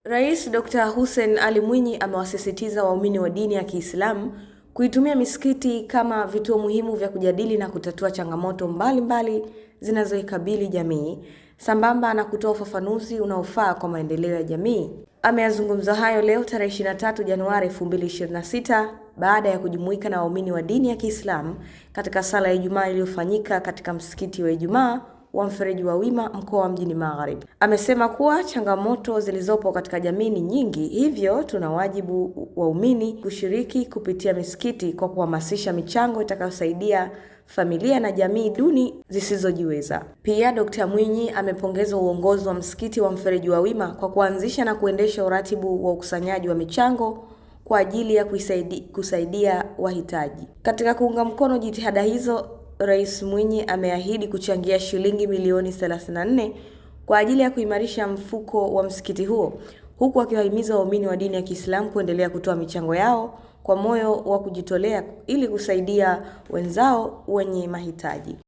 Rais Dr. Hussein Ali Mwinyi amewasisitiza waumini wa dini ya Kiislamu kuitumia misikiti kama vituo muhimu vya kujadili na kutatua changamoto mbalimbali zinazoikabili jamii, sambamba na kutoa ufafanuzi unaofaa kwa maendeleo ya jamii. Ameyazungumza hayo leo tarehe 23 Januari 2026 baada ya kujumuika na waumini wa dini ya Kiislamu katika sala ya Ijumaa iliyofanyika katika msikiti wa Ijumaa wa Mfereji wa Wima mkoa wa Mjini Magharibi. Amesema kuwa changamoto zilizopo katika jamii ni nyingi, hivyo tuna wajibu waumini kushiriki kupitia misikiti kwa kuhamasisha michango itakayosaidia familia na jamii duni zisizojiweza. Pia Dr. Mwinyi amepongeza uongozi wa msikiti wa Mfereji wa Wima kwa kuanzisha na kuendesha uratibu wa ukusanyaji wa michango kwa ajili ya kusaidia wahitaji. Katika kuunga mkono jitihada hizo, Rais Mwinyi ameahidi kuchangia shilingi milioni 34 kwa ajili ya kuimarisha mfuko wa msikiti huo, huku akiwahimiza waumini wa dini ya Kiislamu kuendelea kutoa michango yao kwa moyo wa kujitolea ili kusaidia wenzao wenye mahitaji.